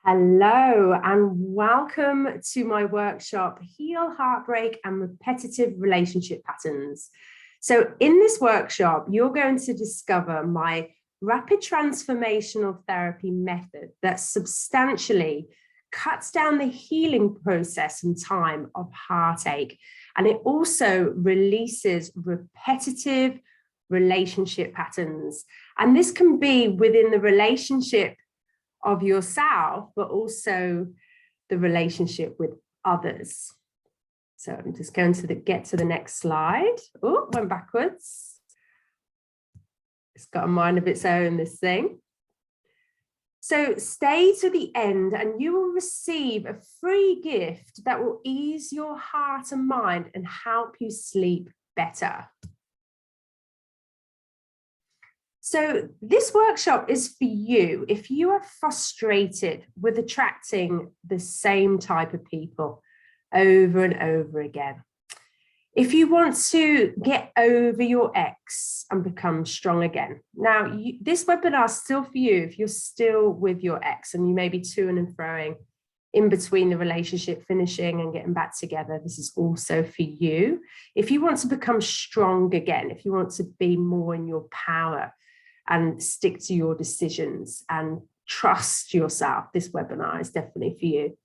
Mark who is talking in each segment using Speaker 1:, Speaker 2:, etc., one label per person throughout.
Speaker 1: Hello and welcome to my workshop, Heal, Heartbreak and Repetitive Relationship Patterns. So in this workshop, you're going to discover my rapid transformational therapy method that substantially cuts down the healing process and time of heartache. And it also releases repetitive relationship patterns. And this can be within the relationship of yourself, but also the relationship with others. So I'm just going to get to the next slide. Oh, went backwards. It's got a mind of its own, this thing. So stay to the end and you will receive a free gift that will ease your heart and mind and help you sleep better. So this workshop is for you if you are frustrated with attracting the same type of people over and over again. If you want to get over your ex and become strong again. Now, this webinar is still for you if you're still with your ex and you may be to-ing and froing in between the relationship finishing and getting back together. This is also for you. If you want to become strong again, if you want to be more in your power, and stick to your decisions and trust yourself, this webinar is definitely for you.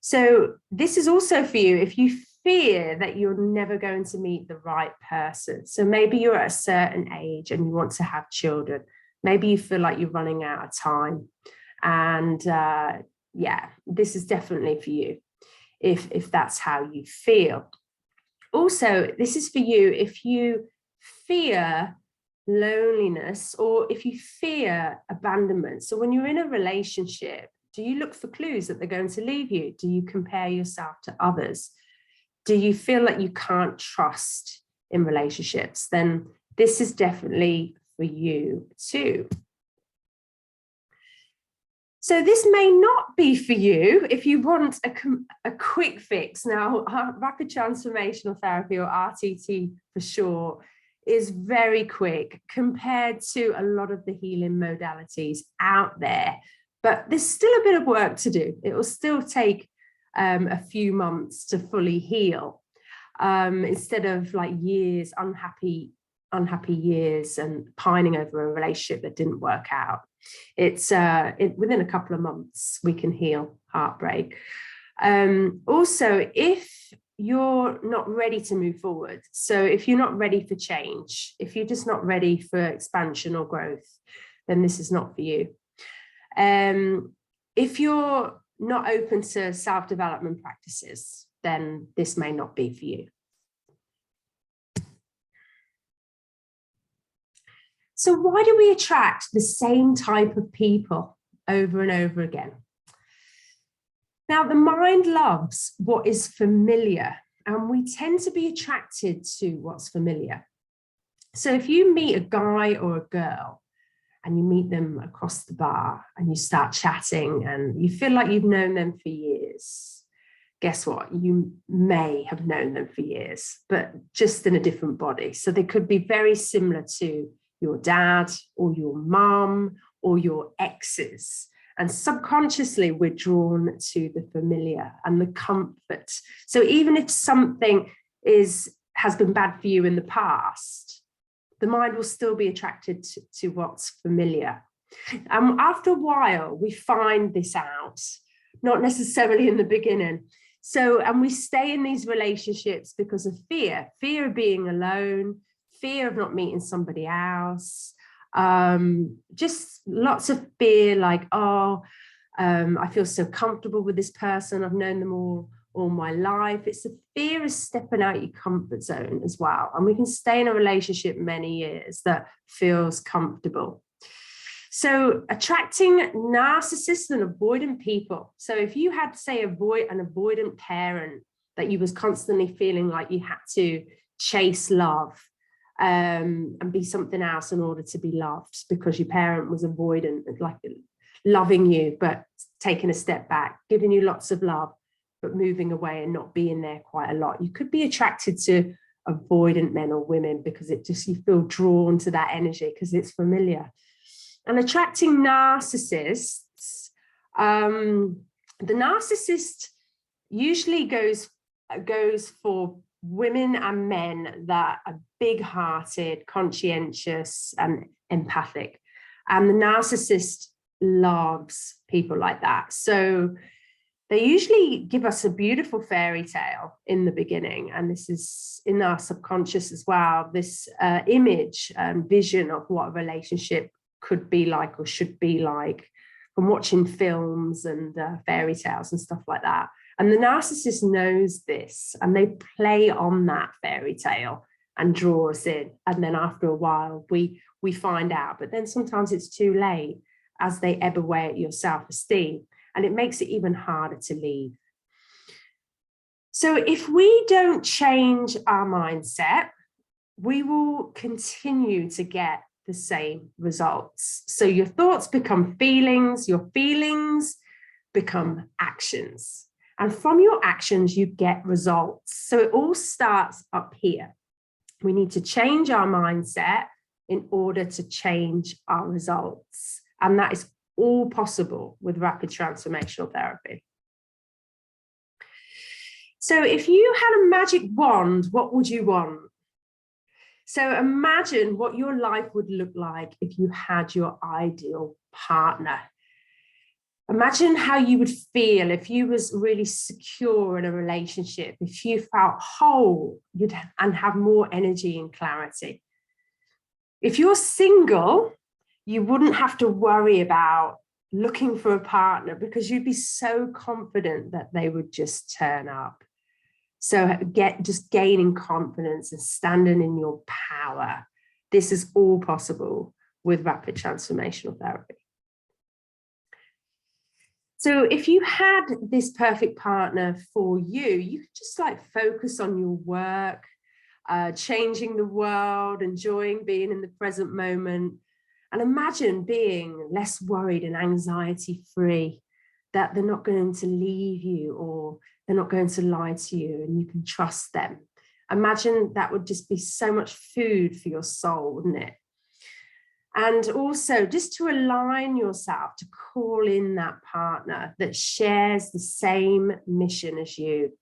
Speaker 1: So this is also for you if you fear that you're never going to meet the right person. So maybe you're at a certain age and you want to have children. Maybe you feel like you're running out of time. And yeah, this is definitely for you if that's how you feel. Also, this is for you if you fear loneliness or if you fear abandonment. So when you're in a relationship, do you look for clues that they're going to leave you? Do you compare yourself to others? Do you feel like you can't trust in relationships? Then this is definitely for you too. So this may not be for you if you want a quick fix. Now, rapid transformational therapy, or RTT for short, is very quick compared to a lot of the healing modalities out there, but there's still a bit of work to do. It will still take a few months to fully heal, instead of like years, unhappy years and pining over a relationship that didn't work out. It's within a couple of months we can heal heartbreak. Also, if you're not ready to move forward. So if you're not ready for change, if you're just not ready for expansion or growth, then this is not for you. If you're not open to self-development practices, then this may not be for you. So why do we attract the same type of people over and over again? Now, the mind loves what is familiar, and we tend to be attracted to what's familiar. So if you meet a guy or a girl and you meet them across the bar and you start chatting and you feel like you've known them for years, guess what? You may have known them for years, but just in a different body. So they could be very similar to your dad or your mum or your exes. And subconsciously, we're drawn to the familiar and the comfort. So even if something has been bad for you in the past, the mind will still be attracted to what's familiar. After a while, we find this out, not necessarily in the beginning. So, and we stay in these relationships because of fear of being alone, fear of not meeting somebody else. Just lots of fear, like, I feel so comfortable with this person. I've known them all my life. It's the fear of stepping out your comfort zone as well. And we can stay in a relationship many years that feels comfortable. So attracting narcissists and avoidant people. So if you had, say, an avoidant parent that you was constantly feeling like you had to chase love, and be something else in order to be loved because your parent was avoidant, like loving you, but taking a step back, giving you lots of love, but moving away and not being there quite a lot. You could be attracted to avoidant men or women because you feel drawn to that energy because it's familiar. And attracting narcissists The narcissist usually goes for women and men that are big-hearted, conscientious, and empathic. And the narcissist loves people like that. So they usually give us a beautiful fairy tale in the beginning. And this is in our subconscious as well, this image and vision of what a relationship could be like or should be like from watching films and fairy tales and stuff like that. And the narcissist knows this, and they play on that fairy tale and draw us in. And then after a while, we find out. But then sometimes it's too late as they ebb away at your self-esteem. And it makes it even harder to leave. So if we don't change our mindset, we will continue to get the same results. So your thoughts become feelings, your feelings become actions. And from your actions, you get results. So it all starts up here. We need to change our mindset in order to change our results. And that is all possible with rapid transformational therapy. So if you had a magic wand, what would you want? So imagine what your life would look like if you had your ideal partner. Imagine how you would feel if you was really secure in a relationship, if you felt whole and have more energy and clarity. If you're single, you wouldn't have to worry about looking for a partner because you'd be so confident that they would just turn up. So just gaining confidence and standing in your power. This is all possible with rapid transformational therapy. So if you had this perfect partner for you, you could just like focus on your work, changing the world, enjoying being in the present moment, and imagine being less worried and anxiety-free, that they're not going to leave you or they're not going to lie to you and you can trust them. Imagine that would just be so much food for your soul, wouldn't it? And also just to align yourself to call in that partner that shares the same mission as you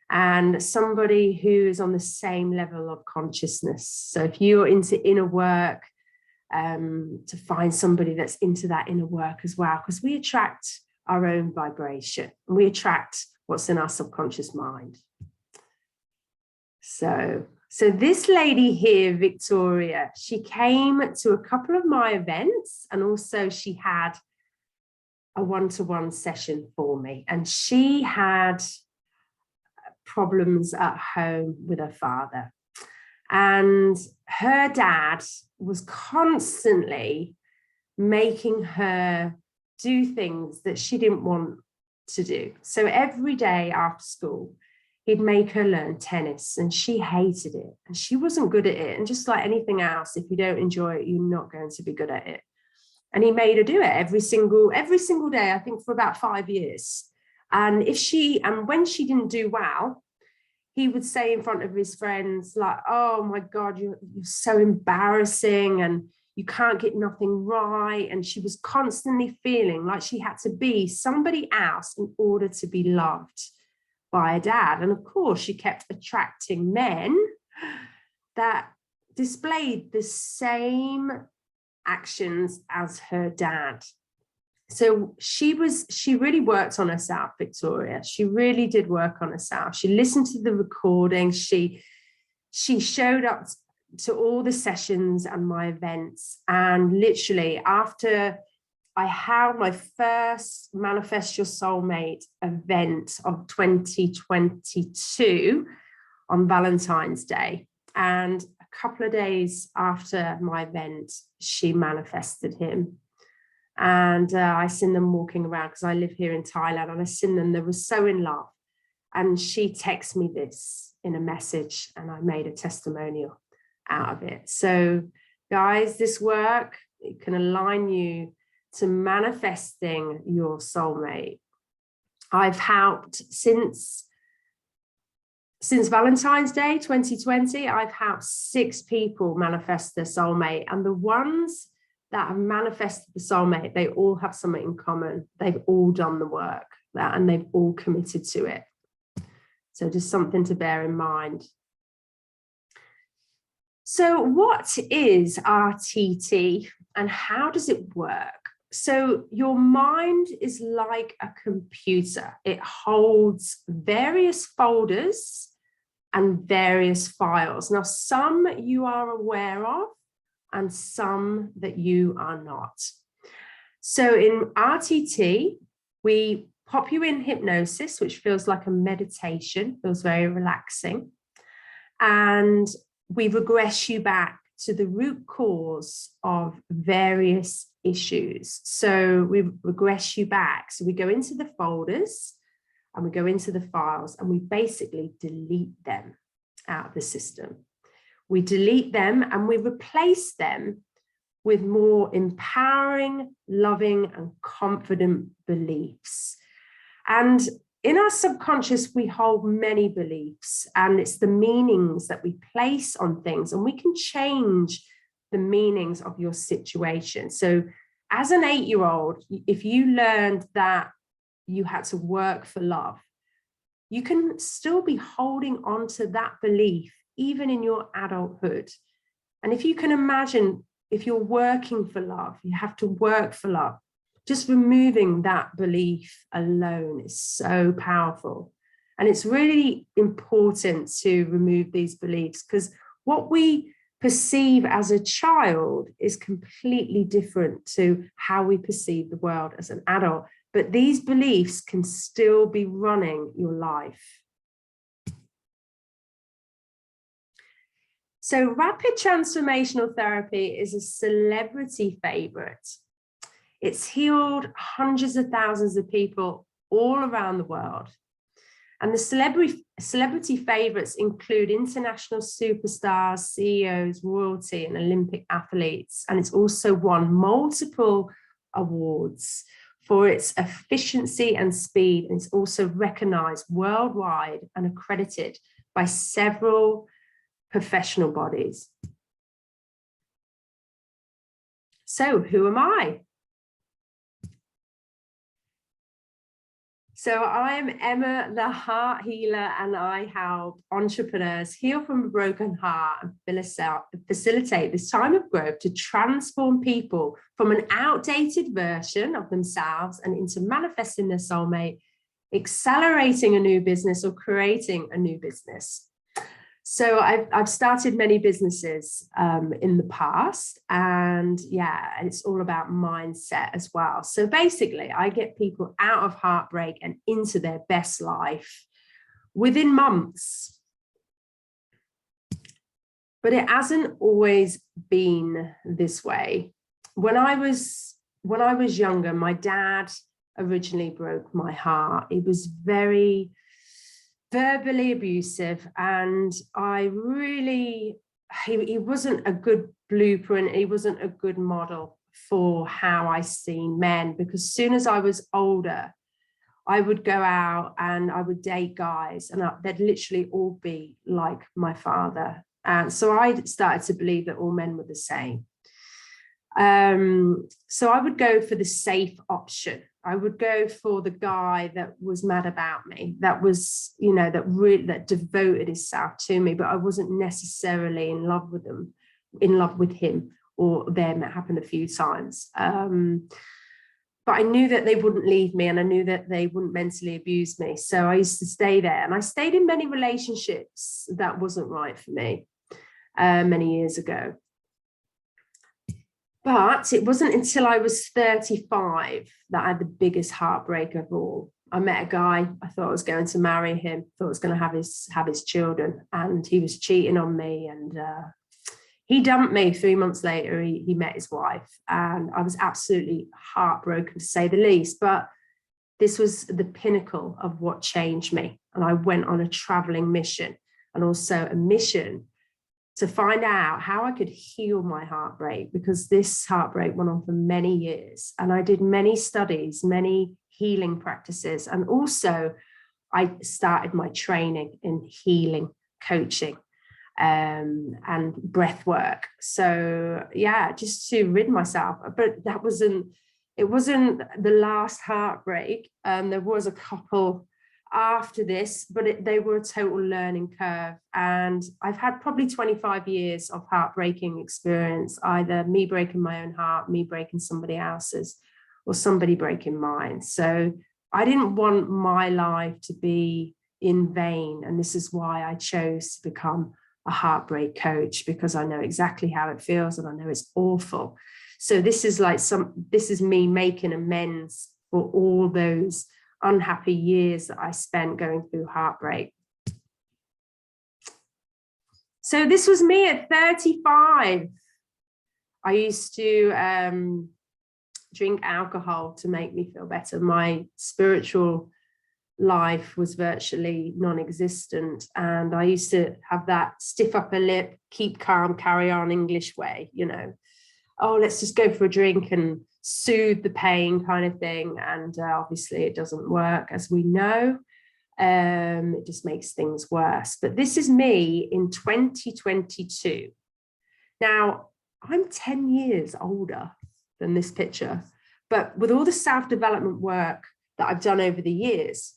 Speaker 1: and somebody who is on the same level of consciousness. So if you're into inner work, to find somebody that's into that inner work as well, because we attract our own vibration. We attract what's in our subconscious mind. So this lady here, Victoria, she came to a couple of my events and also she had a one-to-one session for me. And she had problems at home with her father. And her dad was constantly making her do things that she didn't want to do. So every day after school, he'd make her learn tennis and she hated it and she wasn't good at it. And just like anything else, if you don't enjoy it, you're not going to be good at it. And he made her do it every single day, I think for about 5 years. And when she didn't do well, he would say in front of his friends, like, oh my God, you're so embarrassing and you can't get nothing right. And she was constantly feeling like she had to be somebody else in order to be loved by a dad. And of course, she kept attracting men that displayed the same actions as her dad. So she really worked on herself, Victoria. She really did work on herself. She listened to the recordings. She showed up to all the sessions and my events. And literally after I held my first Manifest Your Soulmate event of 2022 on Valentine's Day. And a couple of days after my event, she manifested him. And I seen them walking around because I live here in Thailand, and I seen them, they were so in love. And she texted me this in a message and I made a testimonial out of it. So guys, this work, it can align you to manifesting your soulmate. I've helped since Valentine's Day 2020, I've helped 6 people manifest their soulmate, and the ones that have manifested the soulmate, they all have something in common. They've all done the work and they've all committed to it. So just something to bear in mind. So what is RTT and how does it work? So your mind is like a computer. It holds various folders and various files. Now, some you are aware of and some that you are not. So in RTT, we pop you in hypnosis, which feels like a meditation, feels very relaxing. And we regress you back to the root cause of various issues. So we regress you back. So we go into the folders and we go into the files and we basically delete them out of the system. We delete them and we replace them with more empowering, loving, and confident beliefs. And in our subconscious, we hold many beliefs, and it's the meanings that we place on things, and we can change the meanings of your situation. So as an 8-year-old, if you learned that you had to work for love, you can still be holding on to that belief, even in your adulthood. And if you can imagine, if you're working for love, you have to work for love. Just removing that belief alone is so powerful. And it's really important to remove these beliefs because what we perceive as a child is completely different to how we perceive the world as an adult. But these beliefs can still be running your life. So rapid transformational therapy is a celebrity favorite. It's healed hundreds of thousands of people all around the world. And the celebrity favorites include international superstars, CEOs, royalty, and Olympic athletes. And it's also won multiple awards for its efficiency and speed. And it's also recognized worldwide and accredited by several professional bodies. So who am I? So I'm Emma, the heart healer, and I help entrepreneurs heal from a broken heart and facilitate this time of growth to transform people from an outdated version of themselves and into manifesting their soulmate, accelerating a new business or creating a new business. So I've started many businesses in the past, and yeah, it's all about mindset as well. So basically, I get people out of heartbreak and into their best life within months. But it hasn't always been this way. When I was younger, my dad originally broke my heart. He was very verbally abusive, and he wasn't a good blueprint. He wasn't a good model for how I seen men, because as soon as I was older, I would go out and I would date guys and they'd literally all be like my father. And so I started to believe that all men were the same. So I would go for the safe option. I would go for the guy that was mad about me, that was, that devoted himself to me, but I wasn't necessarily in love with him or them. It happened a few times. But I knew that they wouldn't leave me, and I knew that they wouldn't mentally abuse me. So I used to stay there, and I stayed in many relationships that wasn't right for me many years ago. But it wasn't until I was 35 that I had the biggest heartbreak of all. I met a guy, I thought I was going to marry him, thought I was going to have his children, and he was cheating on me, and he dumped me 3 months later. He met his wife, and I was absolutely heartbroken, to say the least. But this was the pinnacle of what changed me. And I went on a traveling mission, and also a mission to find out how I could heal my heartbreak, because this heartbreak went on for many years. And I did many studies, many healing practices. And also I started my training in healing coaching. and breath work. So yeah, just to rid myself. But it wasn't the last heartbreak. There was a couple after this, but they were a total learning curve. And I've had probably 25 years of heartbreaking experience, either me breaking my own heart, me breaking somebody else's, or somebody breaking mine. So I didn't want my life to be in vain. And this is why I chose to become a heartbreak coach, because I know exactly how it feels and I know it's awful. So this is me making amends for all those unhappy years that I spent going through heartbreak. So this was me at 35. I used to drink alcohol to make me feel better. My spiritual life was virtually non-existent, and I used to have that stiff upper lip, keep calm, carry on English way, you know, oh, let's just go for a drink and soothe the pain kind of thing. And obviously it doesn't work, as we know. It just makes things worse. But this is me in 2022. Now, I'm 10 years older than this picture, but with all the self-development work that I've done over the years,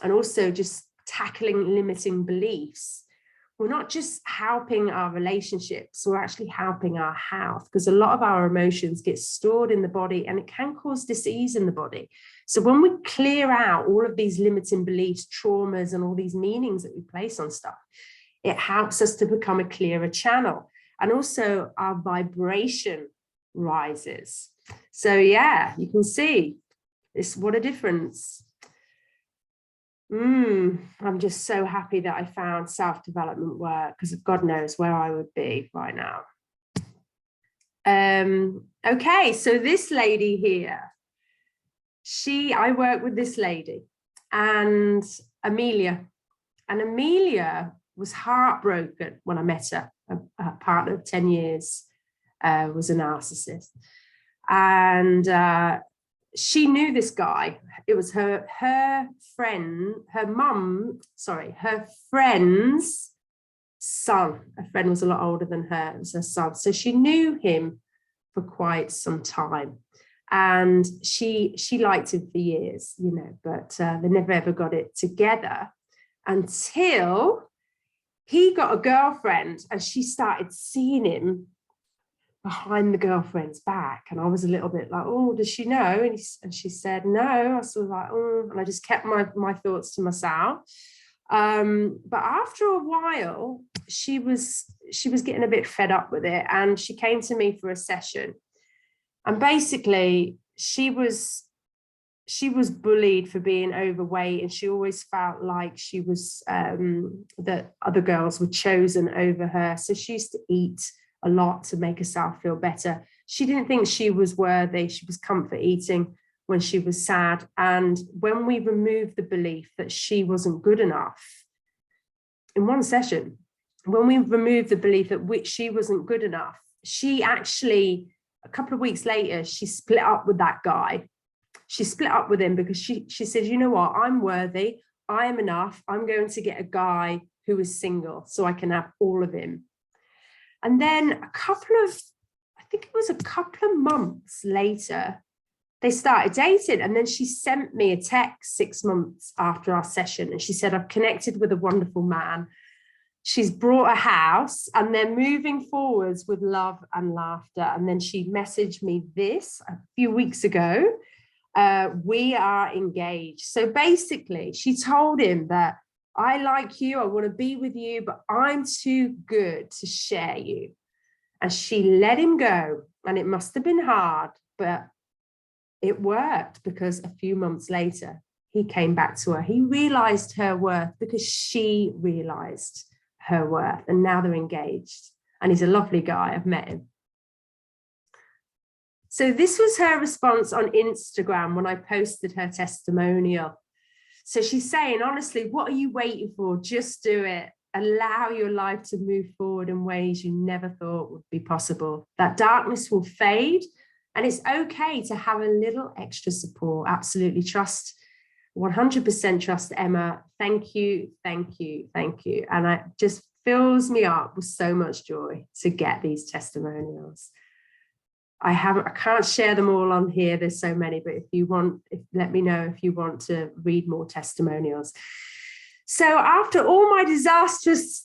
Speaker 1: and also just tackling limiting beliefs, we're not just helping our relationships, we're actually helping our health, because a lot of our emotions get stored in the body and it can cause disease in the body. So when we clear out all of these limiting beliefs, traumas, and all these meanings that we place on stuff, it helps us to become a clearer channel. And also our vibration rises. So yeah, you can see this, what a difference. I'm just so happy that I found self-development work, because God knows where I would be right now. Okay, so this lady here, I work with this lady and Amelia. And Amelia was heartbroken when I met her. A partner of 10 years was a narcissist. And she knew this guy. It was her friend's son. Her friend was a lot older than her. It was her son. So she knew him for quite some time. And she liked him for years, you know, but they never ever got it together until he got a girlfriend and she started seeing him behind the girlfriend's back. And I was a little bit like, oh, does she know? And she said, no. I was sort of like, oh, and I just kept my thoughts to myself. But after a while, she was getting a bit fed up with it. And she came to me for a session. And basically, she was bullied for being overweight, and she always felt like she was that other girls were chosen over her. So she used to eat a lot to make herself feel better. She didn't think she was worthy. She was comfort eating when she was sad. And when we removed the belief that she wasn't good enough, in one session, when we removed the belief that she wasn't good enough, she actually, a couple of weeks later, she split up with that guy. She split up with him because she said, you know what, I'm worthy, I am enough, I'm going to get a guy who is single so I can have all of him. And then a couple of months later, they started dating. And then she sent me a text 6 months after our session. And she said, I've connected with a wonderful man. She's brought a house and they're moving forwards with love and laughter. And then she messaged me this a few weeks ago. We are engaged. So basically, she told him that I like you, I want to be with you, but I'm too good to share you. And she let him go. And it must have been hard, but it worked, because a few months later, he came back to her. He realized her worth because she realized her worth. And now they're engaged. And he's a lovely guy. I've met him. So this was her response on Instagram when I posted her testimonial. So she's saying, honestly, what are you waiting for? Just do it. Allow your life to move forward in ways you never thought would be possible. That darkness will fade, and it's okay to have a little extra support. Absolutely trust, 100% trust Emma. Thank you, thank you, thank you. And I just fills me up with so much joy to get these testimonials. I can't share them all on here. There's so many, but if you want, let me know if you want to read more testimonials. So after all my disasters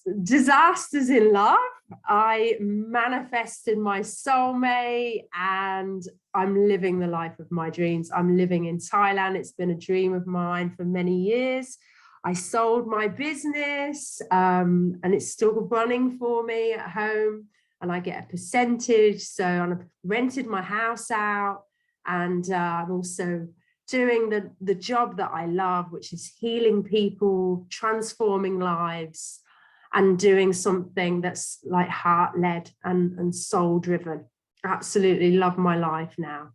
Speaker 1: in love, I manifested my soulmate and I'm living the life of my dreams. I'm living in Thailand. It's been a dream of mine for many years. I sold my business and it's still running for me at home, and I get a percentage. So I've rented my house out, and I'm also doing the job that I love, which is healing people, transforming lives, and doing something that's like heart-led and soul-driven. Absolutely love my life now.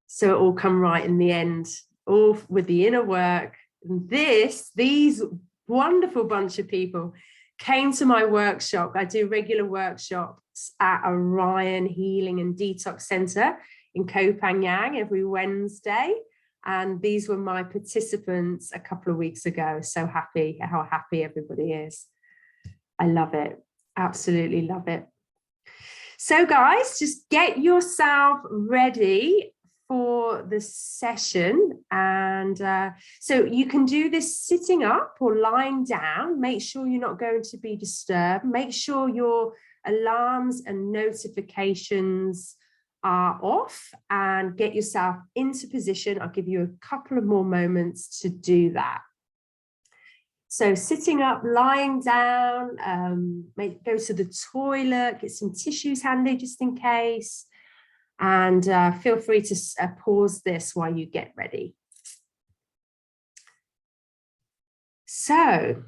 Speaker 1: So it all come right in the end, all with the inner work. And these wonderful bunch of people came to my workshop. I do regular workshops at Orion Healing and Detox Center in Koh Phangan every Wednesday. And these were my participants a couple of weeks ago. So happy, how happy everybody is. I love it. Absolutely love it. So guys, just get yourself ready for the session. And so you can do this sitting up or lying down. Make sure you're not going to be disturbed. Make sure your alarms and notifications are off, and get yourself into position. I'll give you a couple of more moments to do that. So sitting up, lying down, go to the toilet, get some tissues handy just in case, and feel free to pause this while you get ready. So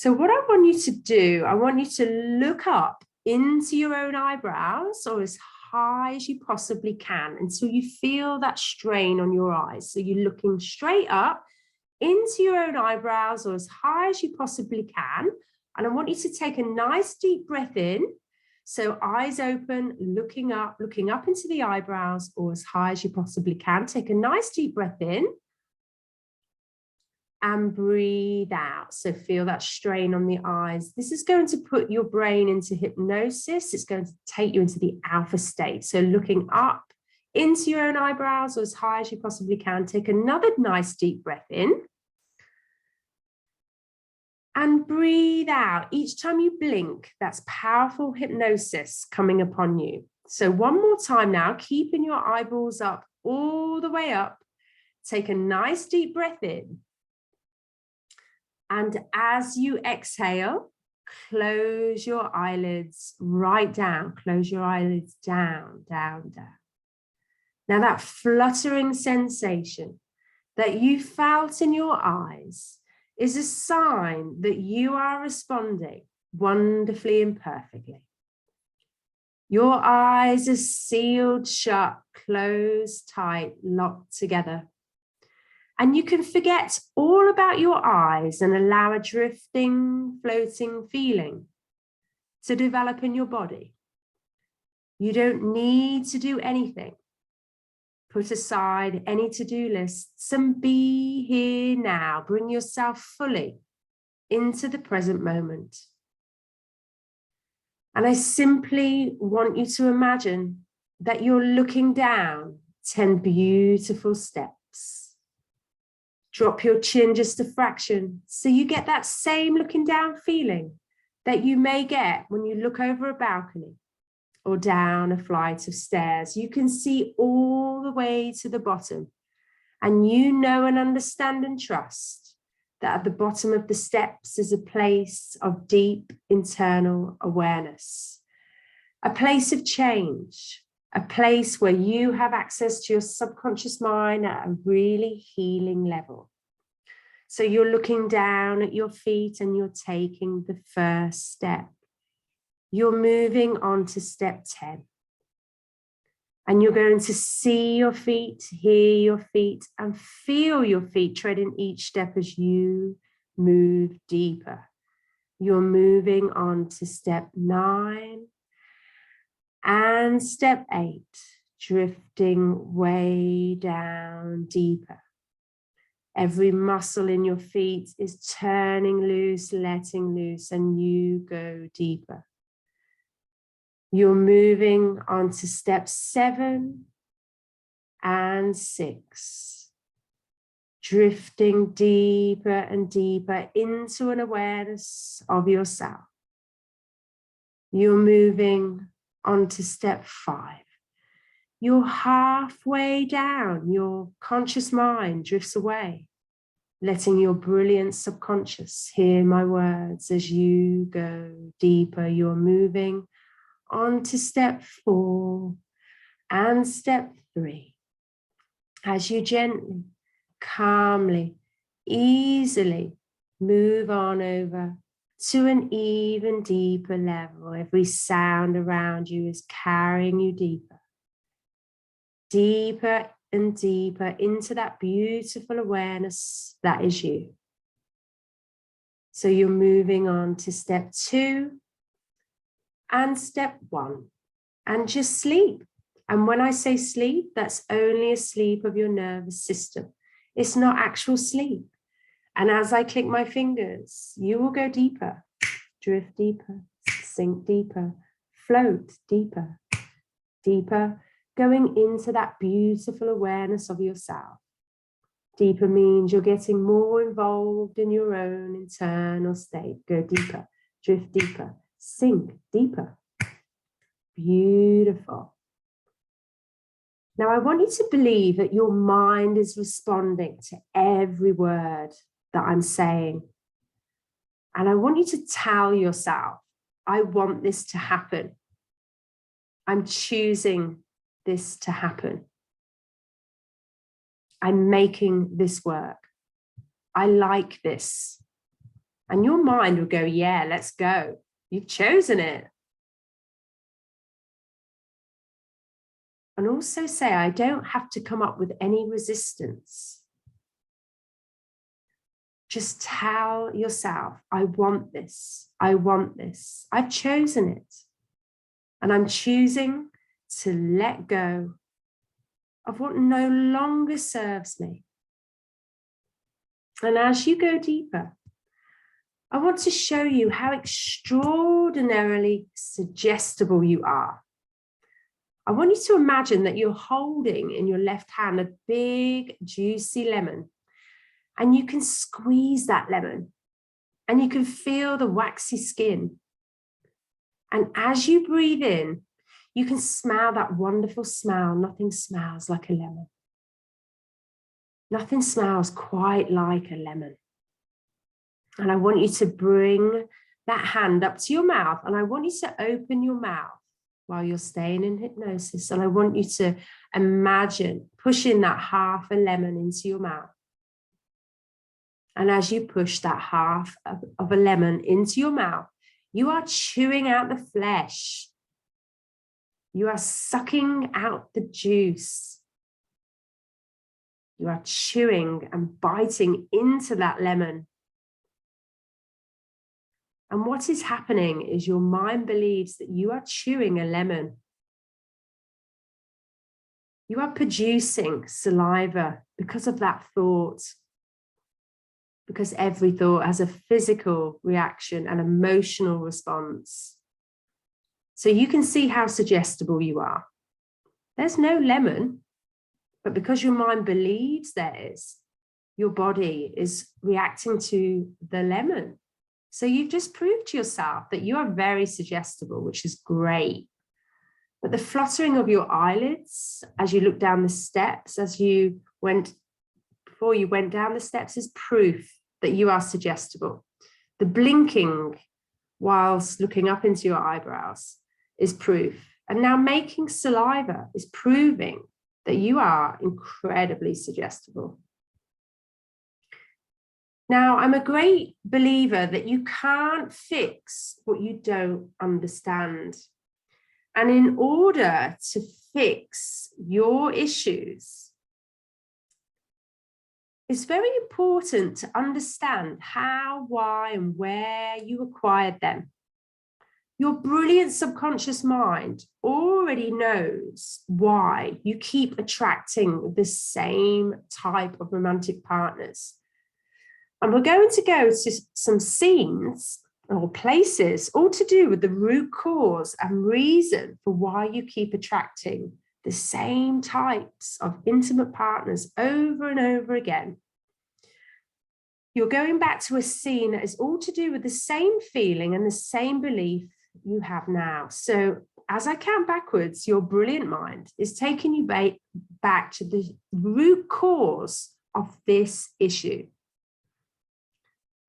Speaker 1: what I want you to do, I want you to look up into your own eyebrows, or as high as you possibly can, until you feel that strain on your eyes. So you're looking straight up into your own eyebrows, or as high as you possibly can. And I want you to take a nice deep breath in. So eyes open, looking up into the eyebrows, or as high as you possibly can. Take a nice deep breath in and breathe out. So feel that strain on the eyes. This is going to put your brain into hypnosis. It's going to take you into the alpha state. So looking up into your own eyebrows, or as high as you possibly can. Take another nice deep breath in and breathe out. Each time you blink, that's powerful hypnosis coming upon you. So one more time now, keeping your eyeballs up, all the way up. Take a nice deep breath in. And as you exhale, close your eyelids right down. Close your eyelids down, down, down. Now that fluttering sensation that you felt in your eyes is a sign that you are responding wonderfully and perfectly. Your eyes are sealed shut, closed tight, locked together. And you can forget all about your eyes and allow a drifting, floating feeling to develop in your body. You don't need to do anything. Put aside any to-do lists and be here now. Bring yourself fully into the present moment. And I simply want you to imagine that you're looking down 10 beautiful steps. Drop your chin just a fraction so you get that same looking down feeling that you may get when you look over a balcony or down a flight of stairs. You can see all the way to the bottom, and you know and understand and trust that at the bottom of the steps is a place of deep internal awareness, a place of change, a place where you have access to your subconscious mind at a really healing level. So you're looking down at your feet and you're taking the first step. You're moving on to step 10. And you're going to see your feet, hear your feet, and feel your feet treading each step as you move deeper. You're moving on to step 9 and step 8, drifting way down deeper. Every muscle in your feet is turning loose, letting loose, and you go deeper. You're moving on to step 7 and 6, drifting deeper and deeper into an awareness of yourself. You're moving on to step 5. You're halfway down. Your conscious mind drifts away, letting your brilliant subconscious hear my words as you go deeper. You're moving on to step 4 and step 3. As you gently, calmly, easily move on over to an even deeper level. Every sound around you is carrying you deeper, deeper and deeper into that beautiful awareness that is you. So you're moving on to step 2 and step 1, and just sleep. And when I say sleep, that's only a sleep of your nervous system. It's not actual sleep. And as I click my fingers, you will go deeper, drift deeper, sink deeper, float deeper, deeper, going into that beautiful awareness of yourself. Deeper means you're getting more involved in your own internal state. Go deeper, drift deeper, sink deeper. Beautiful. Now, I want you to believe that your mind is responding to every word that I'm saying. And I want you to tell yourself, I want this to happen. I'm choosing this to happen. I'm making this work. I like this. And your mind will go, yeah, let's go. You've chosen it. And also say, I don't have to come up with any resistance. Just tell yourself, I want this. I want this. I've chosen it. And I'm choosing to let go of what no longer serves me. And as you go deeper, I want to show you how extraordinarily suggestible you are. I want you to imagine that you're holding in your left hand a big, juicy lemon, and you can squeeze that lemon and you can feel the waxy skin. And as you breathe in, you can smell that wonderful smell. Nothing smells like a lemon. Nothing smells quite like a lemon. And I want you to bring that hand up to your mouth, and I want you to open your mouth while you're staying in hypnosis. And I want you to imagine pushing that half a lemon into your mouth. And as you push that half of a lemon into your mouth, you are chewing out the flesh. You are sucking out the juice. You are chewing and biting into that lemon. And what is happening is your mind believes that you are chewing a lemon. You are producing saliva because of that thought. Because every thought has a physical reaction and emotional response. So you can see how suggestible you are. There's no lemon, but because your mind believes there is, your body is reacting to the lemon. So you've just proved to yourself that you are very suggestible, which is great. But the fluttering of your eyelids as you look down the steps, before you went down the steps, is proof that you are suggestible. The blinking whilst looking up into your eyebrows is proof. And now making saliva is proving that you are incredibly suggestible. Now, I'm a great believer that you can't fix what you don't understand. And in order to fix your issues, it's very important to understand how, why, and where you acquired them. Your brilliant subconscious mind already knows why you keep attracting the same type of romantic partners. And we're going to go to some scenes or places, all to do with the root cause and reason for why you keep attracting the same types of intimate partners over and over again. You're going back to a scene that is all to do with the same feeling and the same belief you have now. So as I count backwards, your brilliant mind is taking you back to the root cause of this issue.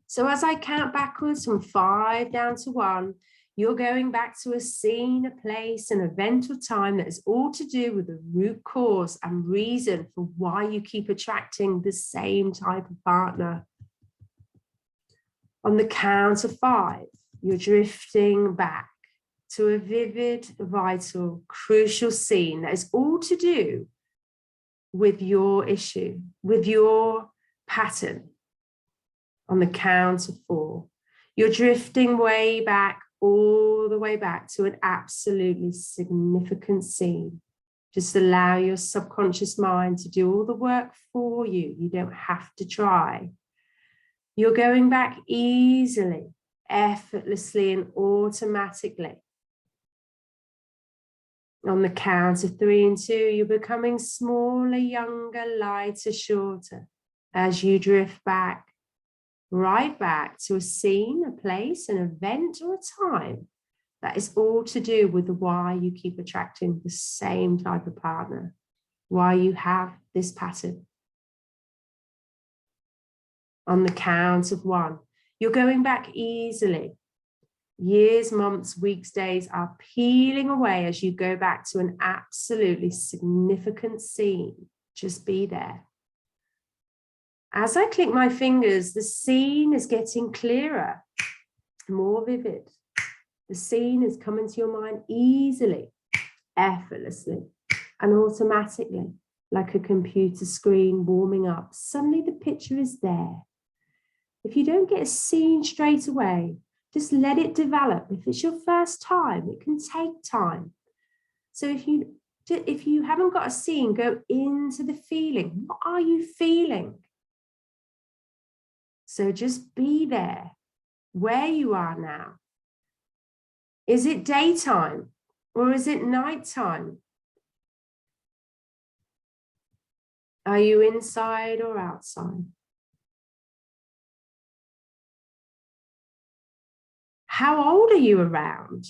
Speaker 1: So as I count backwards from 5 down to 1, you're going back to a scene, a place, an event or time that is all to do with the root cause and reason for why you keep attracting the same type of partner. On the count of 5, you're drifting back to a vivid, vital, crucial scene that is all to do with your issue, with your pattern. On the count of 4, you're drifting way back, all the way back to an absolutely significant scene. Just allow your subconscious mind to do all the work for you. You don't have to try. You're going back easily, effortlessly, and automatically. On the count of 3 and 2, you're becoming smaller, younger, lighter, shorter as you drift back, right back to a scene, a place, an event, or a time that is all to do with why you keep attracting the same type of partner, why you have this pattern. On the count of 1, you're going back easily. Years, months, weeks, days are peeling away as you go back to an absolutely significant scene. Just be there. As I click my fingers, the scene is getting clearer, more vivid. The scene is coming to your mind easily, effortlessly, and automatically, like a computer screen warming up. Suddenly the picture is there. If you don't get a scene straight away, just let it develop. If it's your first time, it can take time. So if you haven't got a scene, go into the feeling. What are you feeling? So just be there, where you are now. Is it daytime or is it nighttime? Are you inside or outside? How old are you around?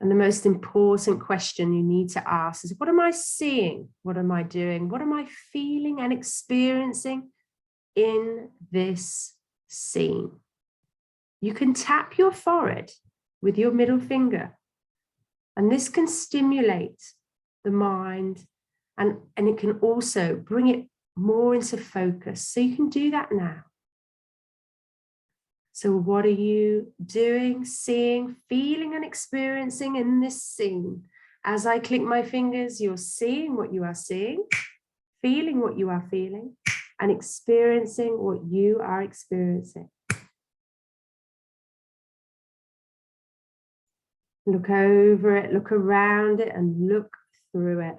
Speaker 1: And the most important question you need to ask is, what am I seeing? What am I doing? What am I feeling and experiencing in this scene? You can tap your forehead with your middle finger, and this can stimulate the mind, and it can also bring it more into focus. So you can do that now. So what are you doing, seeing, feeling, and experiencing in this scene? As I click my fingers, you're seeing what you are seeing, feeling what you are feeling, and experiencing what you are experiencing. Look over it, look around it, and look through it.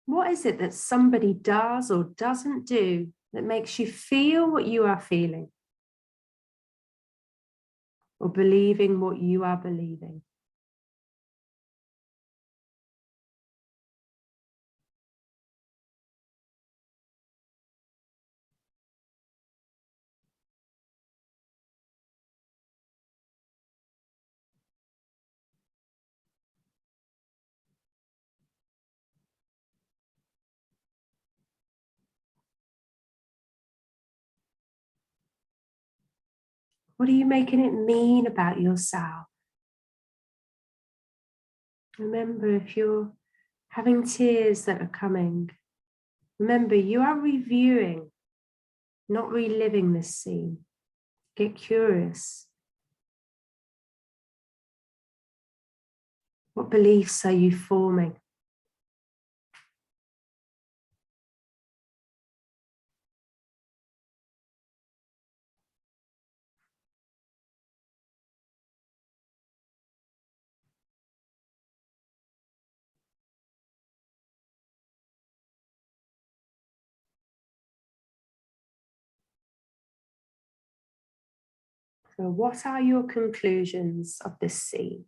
Speaker 1: What is it that somebody does or doesn't do that makes you feel what you are feeling, or believing what you are believing? What are you making it mean about yourself? Remember, if you're having tears that are coming, Remember, you are reviewing, not reliving this scene. Get curious. What beliefs are you forming? So what are your conclusions of this scene?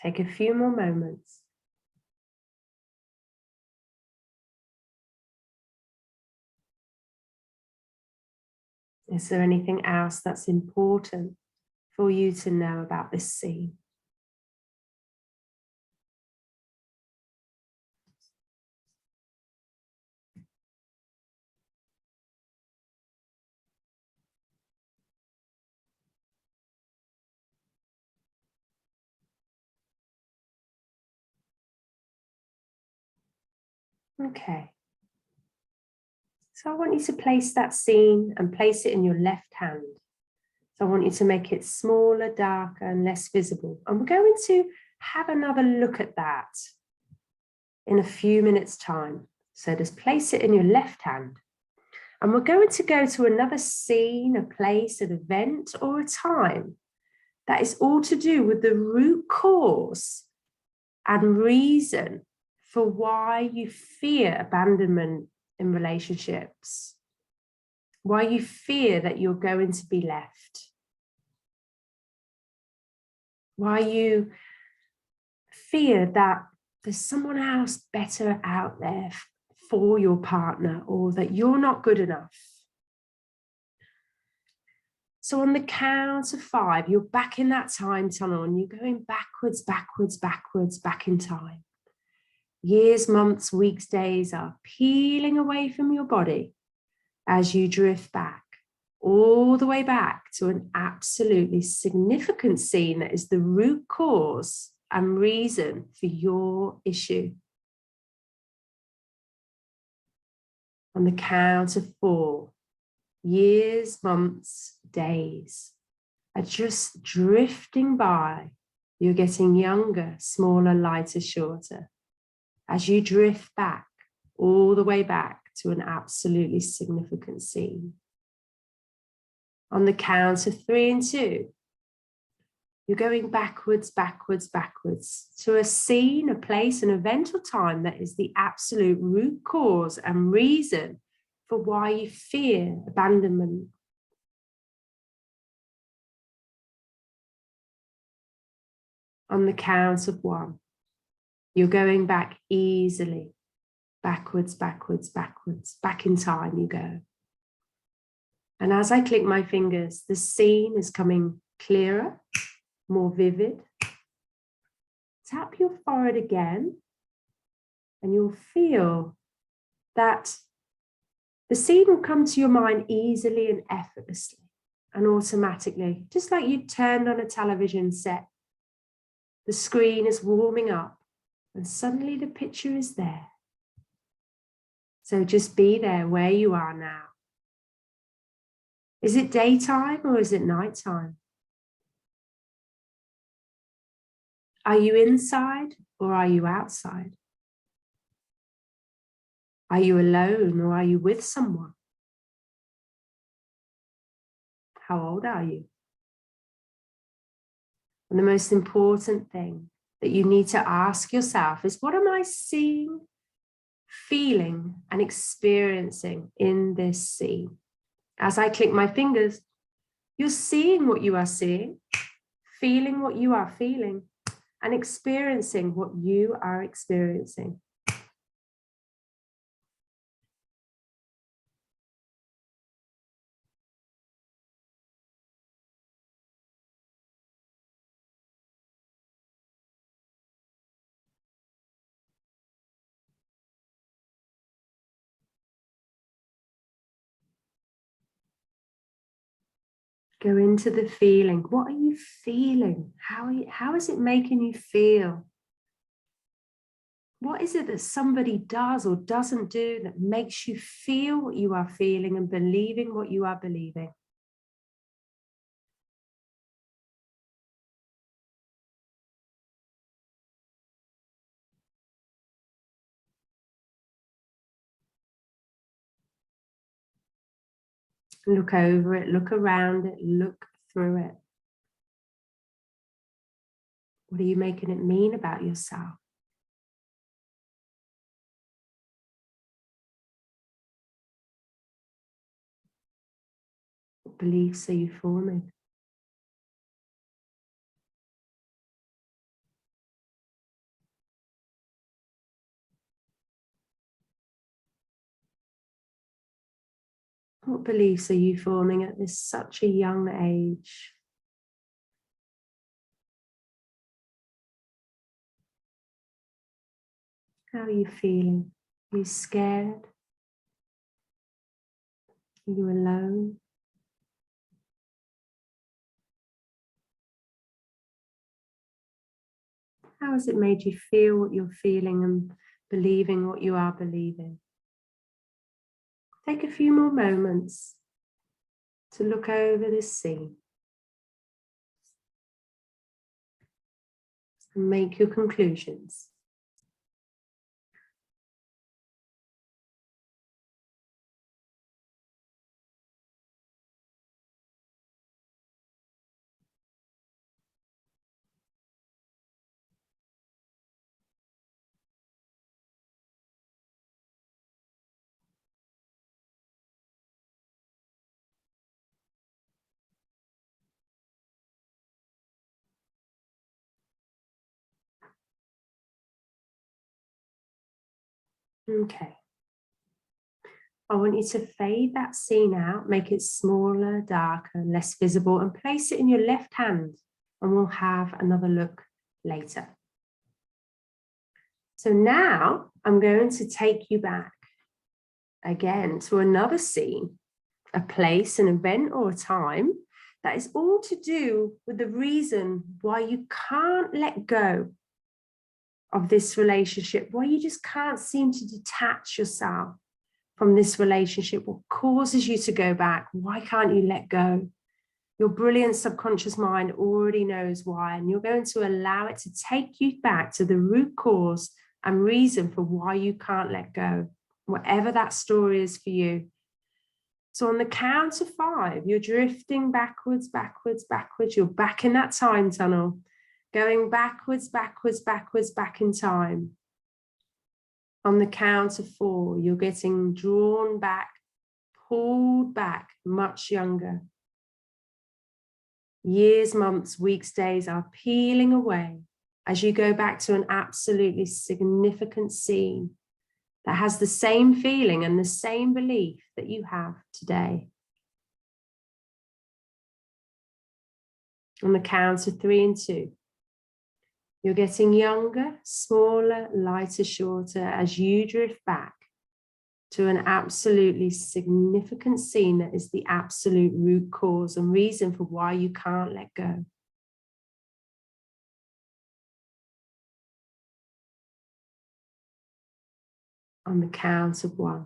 Speaker 1: Take a few more moments. Is there anything else that's important for you to know about this scene? Okay. So I want you to place that scene and place it in your left hand. So I want you to make it smaller, darker, and less visible. And we're going to have another look at that in a few minutes' time. So just place it in your left hand. And we're going to go to another scene, a place, an event, or a time that is all to do with the root cause and reason for why you fear abandonment in relationships, why you fear that you're going to be left, why you fear that there's someone else better out there for your partner, or that you're not good enough. So on the count of 5, you're back in that time tunnel and you're going backwards, backwards, backwards, back in time. Years, months, weeks, days are peeling away from your body as you drift back, all the way back to an absolutely significant scene that is the root cause and reason for your issue. On the count of 4, years, months, days are just drifting by. You're getting younger, smaller, lighter, shorter, as you drift back, all the way back to an absolutely significant scene. On the count of 3 and 2, you're going backwards, backwards, backwards to a scene, a place, an event or time that is the absolute root cause and reason for why you fear abandonment. On the count of 1, you're going back easily, backwards, backwards, backwards, back in time you go. And as I click my fingers, the scene is coming clearer, more vivid. Tap your forehead again, and you'll feel that the scene will come to your mind easily and effortlessly and automatically, just like you turned on a television set. The screen is warming up and suddenly the picture is there. So just be there where you are now. Is it daytime or is it nighttime? Are you inside or are you outside? Are you alone or are you with someone? How old are you? And the most important thing that you need to ask yourself is, what am I seeing, feeling, and experiencing in this scene? As I click my fingers, you're seeing what you are seeing, feeling what you are feeling, and experiencing what you are experiencing. Go into the feeling. What are you feeling? How is it making you feel? What is it that somebody does or doesn't do that makes you feel what you are feeling and believing what you are believing? Look over it, look around it, look through it. What are you making it mean about yourself? What beliefs are you forming? What beliefs are you forming at this such a young age? How are you feeling? Are you scared? Are you alone? How has it made you feel what you're feeling and believing what you are believing? Take a few more moments to look over this scene and make your conclusions. Okay. I want you to fade that scene out, make it smaller, darker, less visible, and place it in your left hand, and we'll have another look later. So now I'm going to take you back again to another scene, a place, an event, or a time that is all to do with the reason why you can't let go of this relationship, why you just can't seem to detach yourself from this relationship. What causes you to go back? Why can't you let go? Your brilliant subconscious mind already knows why, and you're going to allow it to take you back to the root cause and reason for why you can't let go, whatever that story is for you. So on the count of 5, you're drifting backwards, backwards, backwards. You're back in that time tunnel, going backwards, backwards, backwards, back in time. On the count of 4, you're getting drawn back, pulled back, much younger. Years, months, weeks, days are peeling away as you go back to an absolutely significant scene that has the same feeling and the same belief that you have today. On the count of 3 and 2, you're getting younger, smaller, lighter, shorter as you drift back to an absolutely significant scene that is the absolute root cause and reason for why you can't let go. On the count of 1,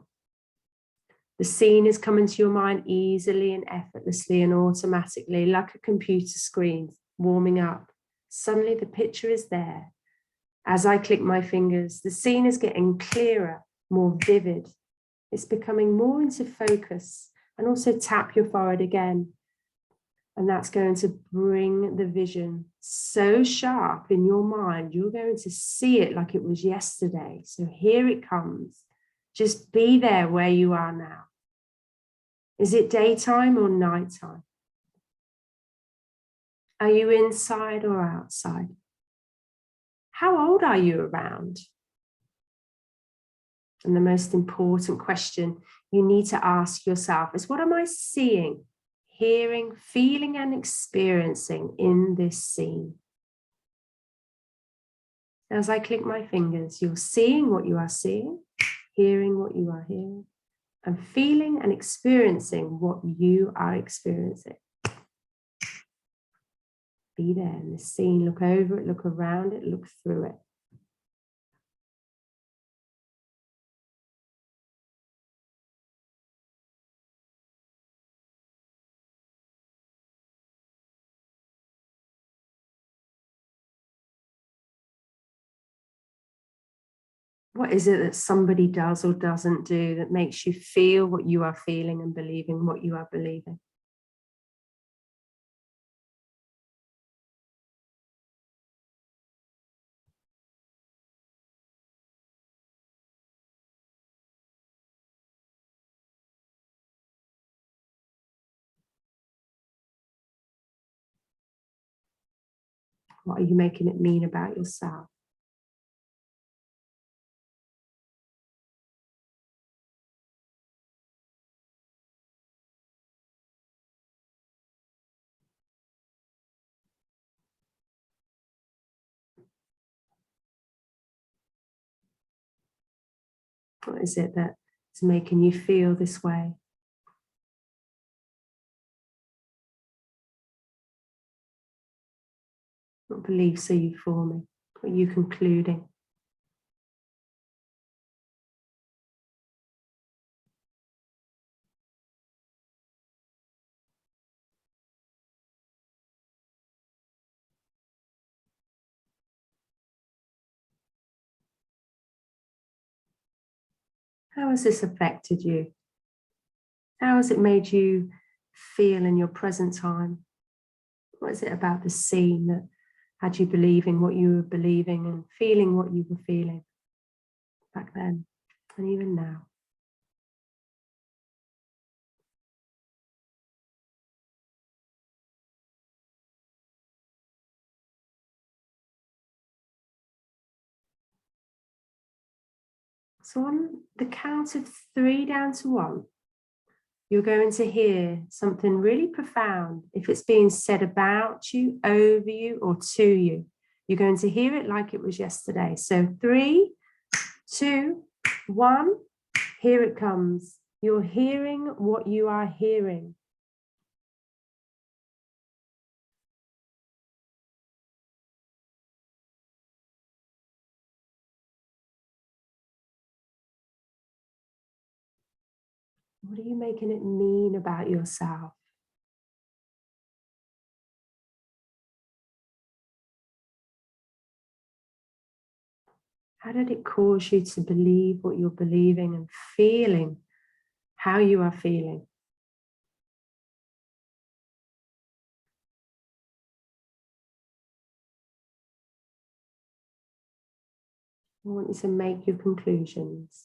Speaker 1: the scene is coming to your mind easily and effortlessly and automatically, like a computer screen warming up. Suddenly the picture is there. As I click my fingers, the scene is getting clearer, more vivid. It's becoming more into focus, and also tap your forehead again. And that's going to bring the vision so sharp in your mind, you're going to see it like it was yesterday. So here it comes. Just be there where you are now. Is it daytime or nighttime? Are you inside or outside? How old are you around? And the most important question you need to ask yourself is, what am I seeing, hearing, feeling, and experiencing in this scene? As I click my fingers, you're seeing what you are seeing, hearing what you are hearing, and feeling and experiencing what you are experiencing. Be there in the scene, look over it, look around it, look through it. What is it that somebody does or doesn't do that makes you feel what you are feeling and believing what you are believing? What are you making it mean about yourself? What is it that is making you feel this way? What beliefs are you forming? What are you concluding? How has this affected you? How has it made you feel in your present time? What is it about the scene that had you believing what you were believing and feeling what you were feeling back then and even now? So on the count of 3 down to 1, you're going to hear something really profound. If it's being said about you, over you, or to you, you're going to hear it like it was yesterday. So 3, 2, 1, here it comes. You're hearing what you are hearing. What are you making it mean about yourself? How did it cause you to believe what you're believing and feeling how you are feeling? I want you to make your conclusions.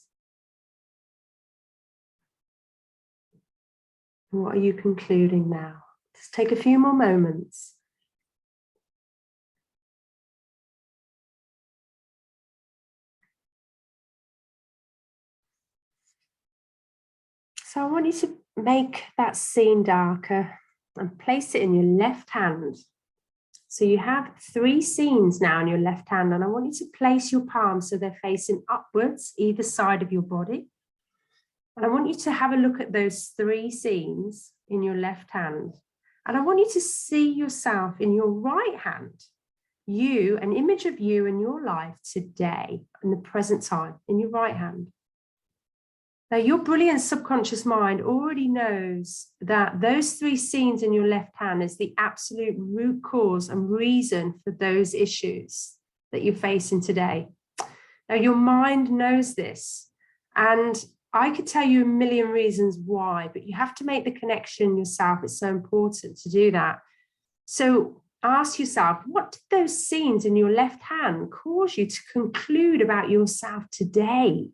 Speaker 1: What are you concluding now? Just take a few more moments. So I want you to make that scene darker and place it in your left hand. So you have 3 scenes now in your left hand, and I want you to place your palms so they're facing upwards, either side of your body. And I want you to have a look at those 3 scenes in your left hand. And I want you to see yourself in your right hand, you, an image of you in your life today, in the present time, in your right hand. Now, your brilliant subconscious mind already knows that those 3 scenes in your left hand is the absolute root cause and reason for those issues that you're facing today. Now, your mind knows this, and I could tell you a million reasons why, but you have to make the connection yourself. It's so important to do that. So ask yourself, what did those scenes in your left hand cause you to conclude about yourself today?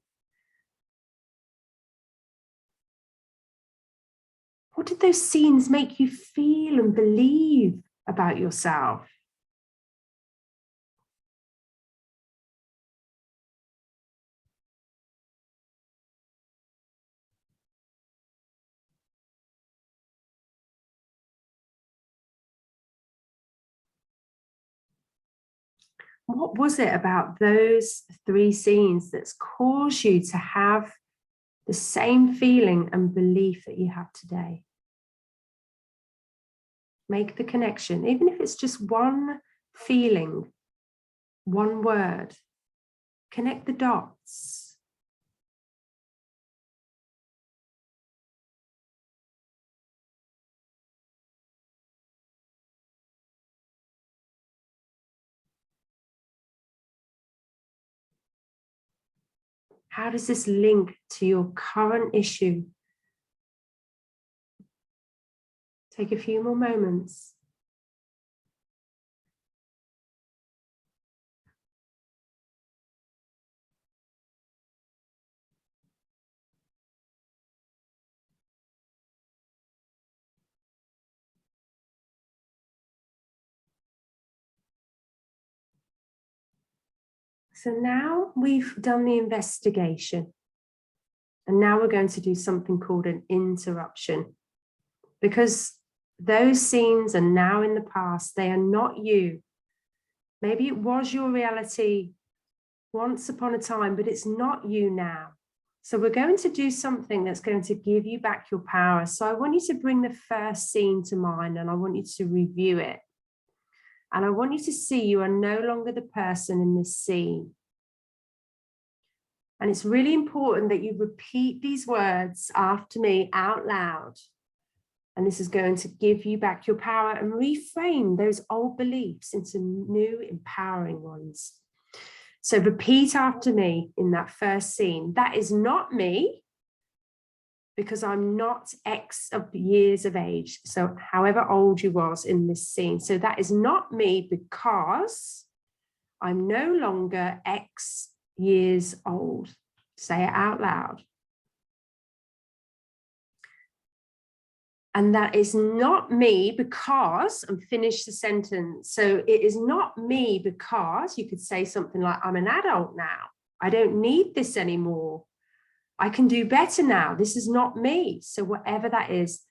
Speaker 1: What did those scenes make you feel and believe about yourself? What was it about those 3 scenes that's caused you to have the same feeling and belief that you have today? Make the connection, even if it's just one feeling, one word. Connect the dots. How does this link to your current issue? Take a few more moments. So now we've done the investigation. And now we're going to do something called an interruption. Because those scenes are now in the past. They are not you. Maybe it was your reality once upon a time, but it's not you now. So we're going to do something that's going to give you back your power. So I want you to bring the first scene to mind and I want you to review it. And I want you to see you are no longer the person in this scene. And it's really important that you repeat these words after me out loud. And this is going to give you back your power and reframe those old beliefs into new empowering ones. So repeat after me in that first scene. That is not me because I'm not X of years of age. So however old you was in this scene. So that is not me because I'm no longer X years old. Say it out loud. And that is not me because, and finish the sentence. So it is not me because you could say something like, I'm an adult now. I don't need this anymore. I can do better now. This is not me. So whatever that is,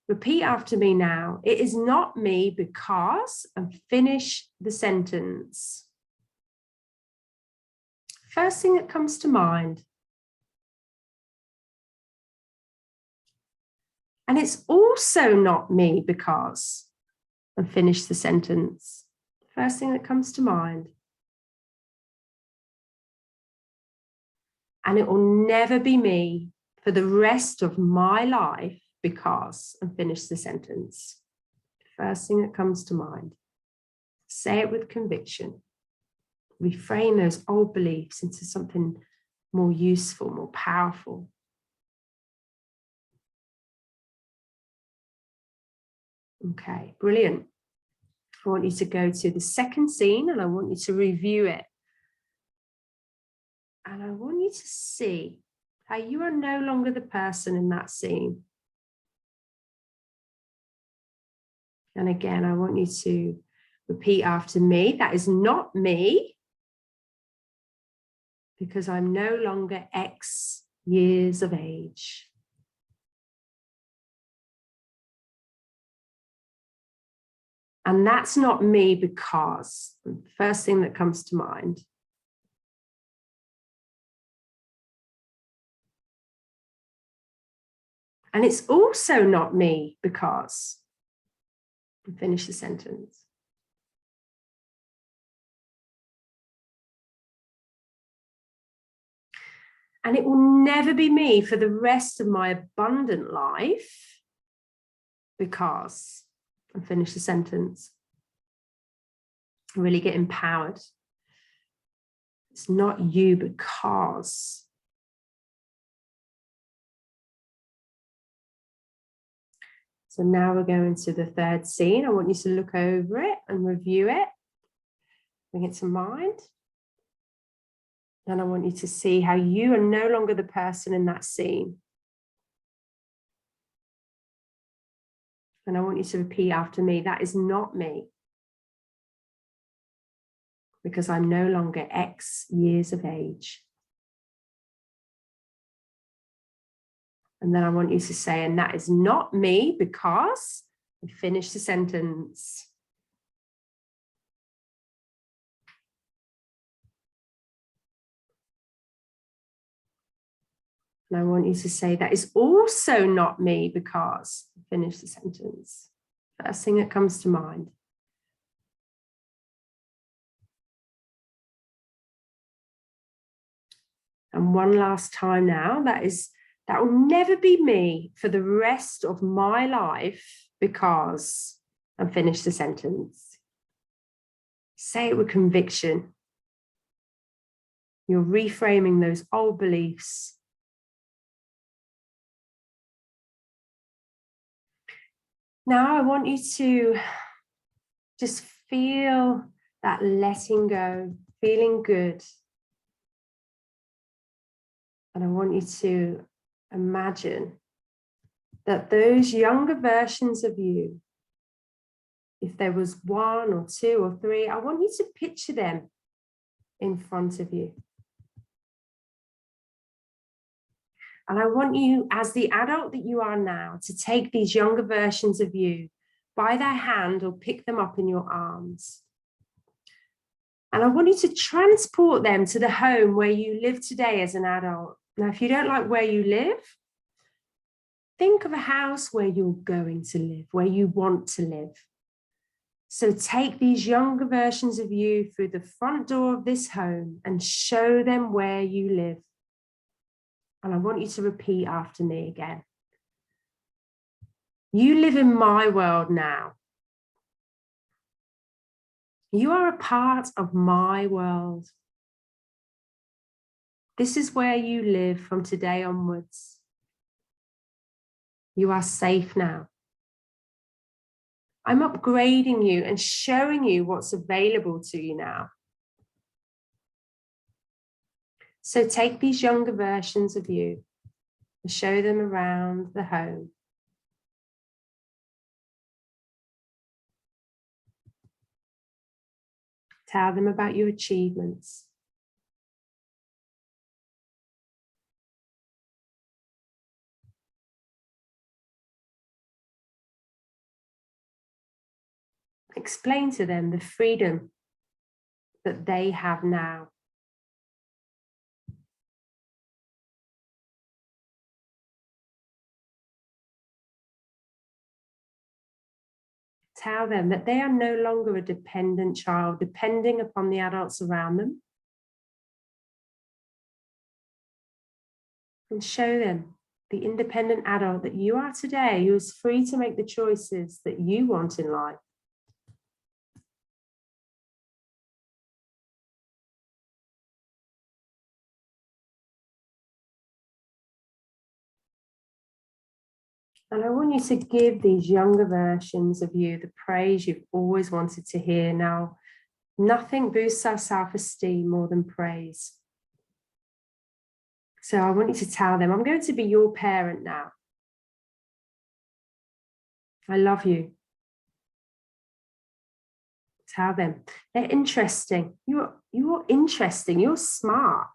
Speaker 1: repeat after me now. It is not me because, and finish the sentence. First thing that comes to mind. And it's also not me because, and finish the sentence. First thing that comes to mind. And it will never be me for the rest of my life because, and finish the sentence. First thing that comes to mind. Say it with conviction. Reframe those old beliefs into something more useful, more powerful. Okay, brilliant. I want you to go to the second scene and I want you to review it. And I want you to see how you are no longer the person in that scene. And again, I want you to repeat after me. That is not me because I'm no longer X years of age. And that's not me because, the first thing that comes to mind. And it's also not me because, and finish the sentence. And it will never be me for the rest of my abundant life because, and finish the sentence. Really get empowered. It's not you because. So now we're going to the third scene. I want you to look over it and review it. Bring it to mind. And I want you to see how you are no longer the person in that scene. And I want you to repeat after me, that is not me. Because I'm no longer X years of age. And then I want you to say, and that is not me because, and finish the sentence. And I want you to say, that is also not me because, finish the sentence. First thing that comes to mind. And one last time now, that will never be me for the rest of my life because, and finish the sentence. Say it with conviction. You're reframing those old beliefs. Now I want you to just feel that letting go, feeling good. And I want you to imagine that those younger versions of you, if there was 1 or 2 or 3, I want you to picture them in front of you. And I want you, as the adult that you are now, to take these younger versions of you by their hand or pick them up in your arms. And I want you to transport them to the home where you live today as an adult. Now, if you don't like where you live, think of a house where you're going to live, where you want to live. So take these younger versions of you through the front door of this home and show them where you live. And I want you to repeat after me again. You live in my world now. You are a part of my world. This is where you live from today onwards. You are safe now. I'm upgrading you and showing you what's available to you now. So take these younger versions of you and show them around the home. Tell them about your achievements. Explain to them the freedom that they have now. Tell them that they are no longer a dependent child, depending upon the adults around them. And show them the independent adult that you are today, who is free to make the choices that you want in life. And I want you to give these younger versions of you the praise you've always wanted to hear. Now, nothing boosts our self-esteem more than praise. So I want you to tell them, I'm going to be your parent now. I love you. Tell them, they're interesting. You're interesting. You're smart.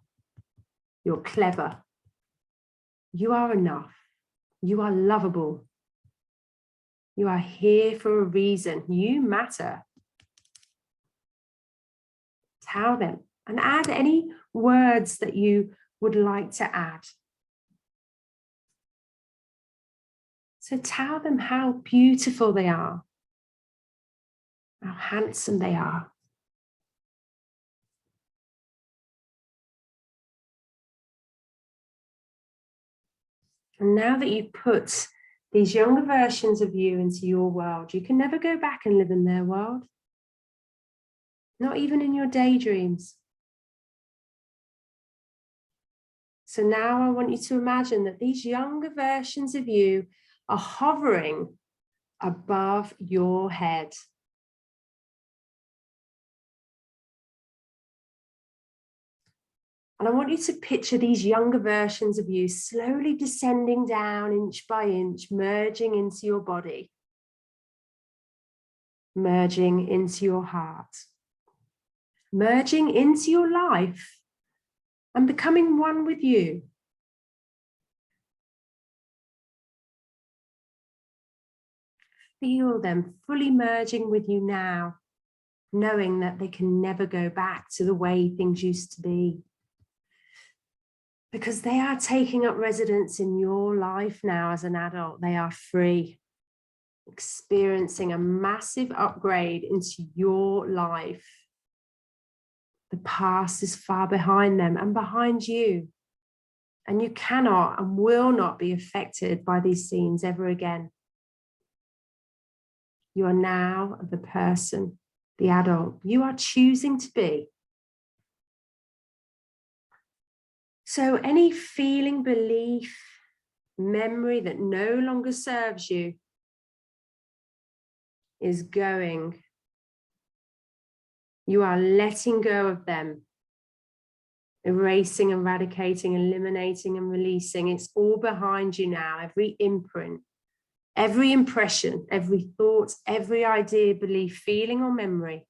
Speaker 1: You're clever. You are enough. You are lovable. You are here for a reason. You matter. Tell them and add any words that you would like to add. So tell them how beautiful they are, how handsome they are. And now that you've put these younger versions of you into your world, you can never go back and live in their world. Not even in your daydreams. So now I want you to imagine that these younger versions of you are hovering above your head. And I want you to picture these younger versions of you slowly descending down inch by inch, merging into your body, merging into your heart, merging into your life and becoming one with you. Feel them fully merging with you now, knowing that they can never go back to the way things used to be. Because they are taking up residence in your life now as an adult. They are free, experiencing a massive upgrade into your life. The past is far behind them and behind you. And you cannot and will not be affected by these scenes ever again. You are now the person, the adult you are choosing to be. So any feeling, belief, memory that no longer serves you is going. You are letting go of them, erasing, eradicating, eliminating, and releasing. It's all behind you now. Every imprint, every impression, every thought, every idea, belief, feeling, or memory,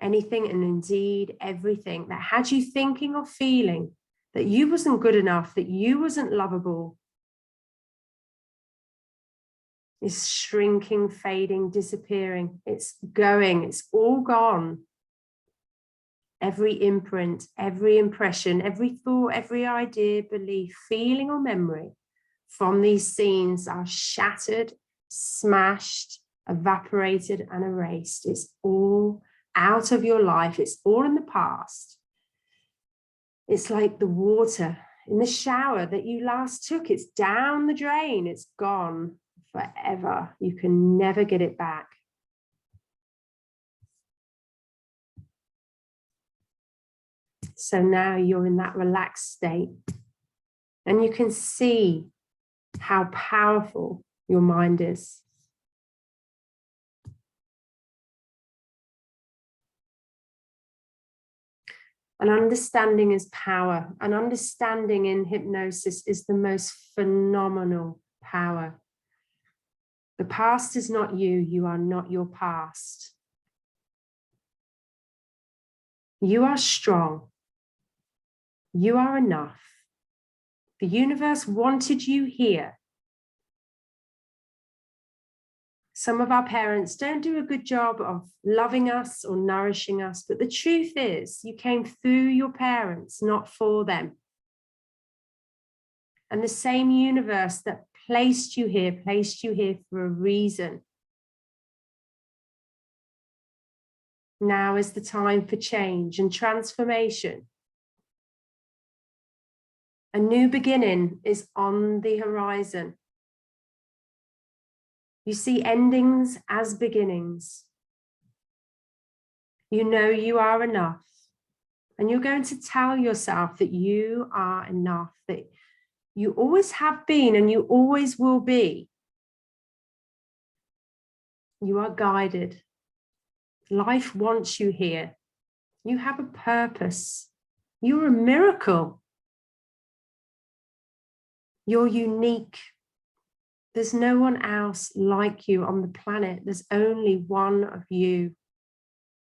Speaker 1: anything and indeed everything that had you thinking or feeling that you wasn't good enough, that you wasn't lovable, is shrinking, fading, disappearing. It's going, it's all gone. Every imprint, every impression, every thought, every idea, belief, feeling, or memory from these scenes are shattered, smashed, evaporated, and erased. It's all out of your life. It's all in the past. It's like the water in the shower that you last took. It's down the drain. It's gone forever. You can never get it back. So now you're in that relaxed state, and you can see how powerful your mind is. And understanding is power. And understanding in hypnosis is the most phenomenal power. The past is not you. You are not your past. You are strong. You are enough. The universe wanted you here. Some of our parents don't do a good job of loving us or nourishing us, but the truth is you came through your parents, not for them. And the same universe that placed you here for a reason. Now is the time for change and transformation. A new beginning is on the horizon. You see endings as beginnings. You know you are enough. And you're going to tell yourself that you are enough, that you always have been and you always will be. You are guided. Life wants you here. You have a purpose. You're a miracle. You're unique. There's no one else like you on the planet. There's only one of you.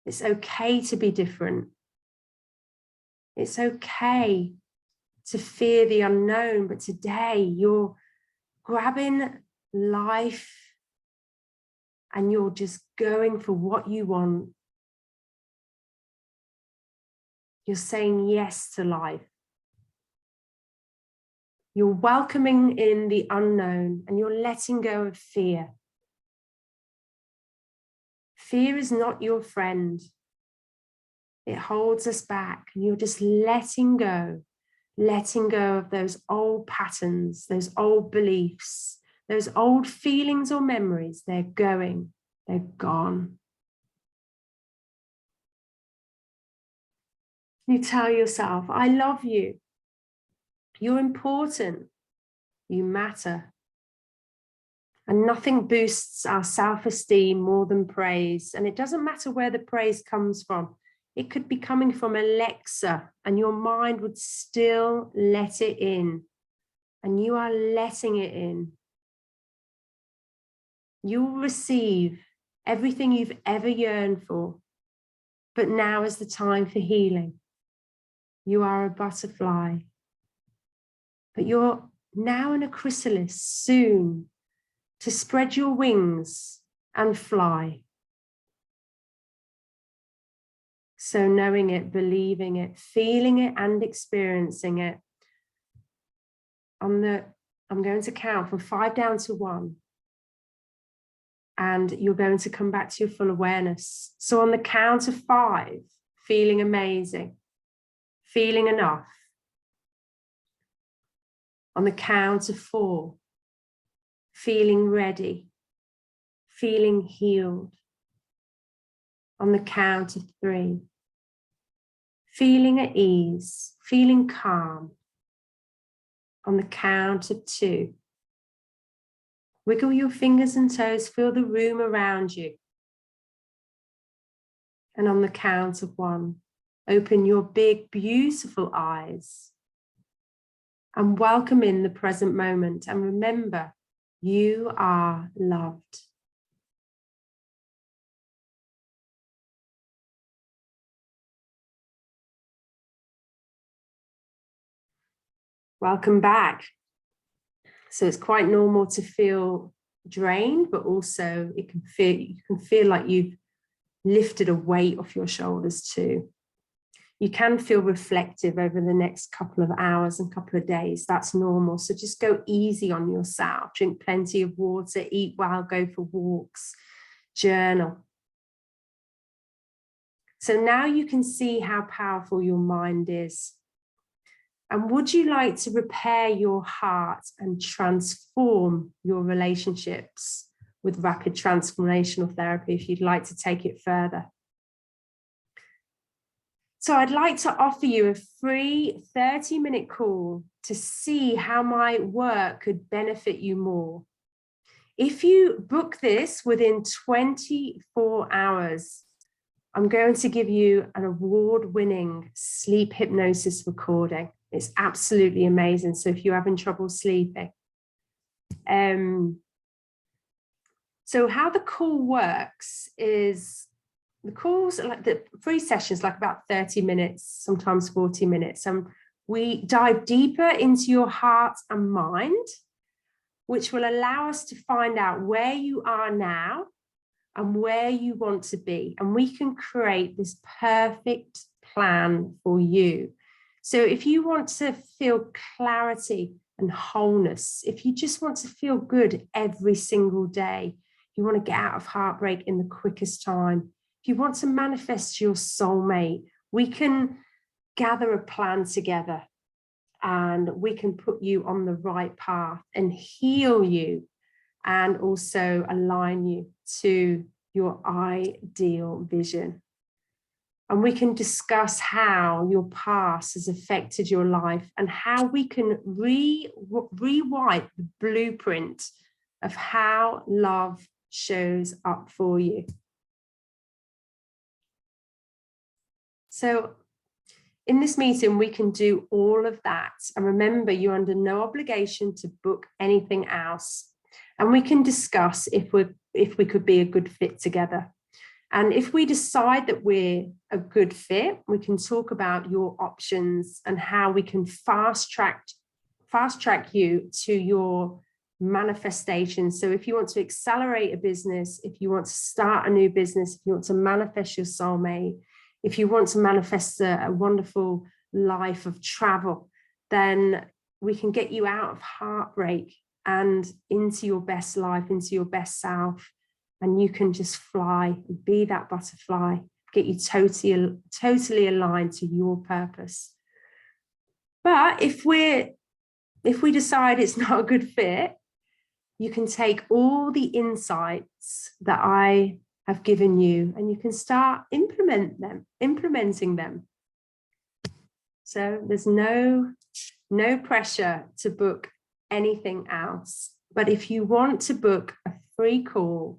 Speaker 1: It's okay to be different. It's okay to fear the unknown, but today you're grabbing life and you're just going for what you want. You're saying yes to life. You're welcoming in the unknown and you're letting go of fear. Fear is not your friend. It holds us back, and you're just letting go of those old patterns, those old beliefs, those old feelings or memories. They're going, they're gone. You tell yourself, I love you. You're important. You matter. And nothing boosts our self-esteem more than praise. And it doesn't matter where the praise comes from. It could be coming from Alexa, and your mind would still let it in. And you are letting it in. You'll receive everything you've ever yearned for. But now is the time for healing. You are a butterfly. But you're now in a chrysalis, soon to spread your wings and fly. So knowing it, believing it, feeling it, and experiencing it. I'm going to count from 5 down to 1. And you're going to come back to your full awareness. So on the count of 5, feeling amazing, feeling enough. On the count of 4, feeling ready, feeling healed. On the count of 3, feeling at ease, feeling calm, On the count of 2, wiggle your fingers and toes, feel the room around you. And on the count of 1, open your big, beautiful eyes and welcome in the present moment. And remember, you are loved. Welcome back. So it's quite normal to feel drained, but also you can feel like you've lifted a weight off your shoulders too. You can feel reflective over the next couple of hours and couple of days. That's normal. So just go easy on yourself. Drink plenty of water, eat well, go for walks, journal. So now you can see how powerful your mind is. And would you like to repair your heart and transform your relationships with rapid transformational therapy if you'd like to take it further? So I'd like to offer you a free 30-minute call to see how my work could benefit you more. If you book this within 24 hours, I'm going to give you an award-winning sleep hypnosis recording. It's absolutely amazing. So if you're having trouble sleeping. So how the call works is the calls, like the free sessions, like about 30 minutes, sometimes 40 minutes. We dive deeper into your heart and mind, which will allow us to find out where you are now and where you want to be. And we can create this perfect plan for you. So if you want to feel clarity and wholeness, if you just want to feel good every single day, you want to get out of heartbreak in the quickest time, if you want to manifest your soulmate, we can gather a plan together and we can put you on the right path and heal you and also align you to your ideal vision. And we can discuss how your past has affected your life and how we can rewrite the blueprint of how love shows up for you. So in this meeting, we can do all of that. And remember, you're under no obligation to book anything else. And we can discuss if we could be a good fit together. And if we decide that we're a good fit, we can talk about your options and how we can fast track you to your manifestation. So if you want to accelerate a business, if you want to start a new business, if you want to manifest your soulmate, if you want to manifest a wonderful life of travel, then we can get you out of heartbreak and into your best life, into your best self. And you can just fly, be that butterfly, get you totally aligned to your purpose. But if we decide it's not a good fit, you can take all the insights that I have given you and you can start implementing them. So there's no pressure to book anything else. But if you want to book a free call,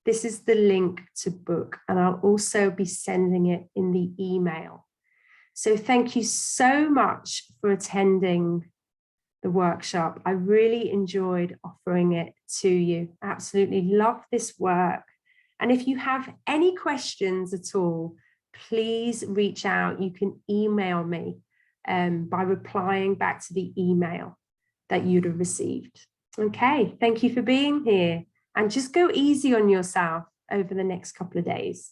Speaker 1: this is the link to book, and I'll also be sending it in the email. So thank you so much for attending the workshop. I really enjoyed offering it to you. Absolutely love this work. And if you have any questions at all, please reach out. You can email me by replying back to the email that you'd have received. Okay, thank you for being here. And just go easy on yourself over the next couple of days.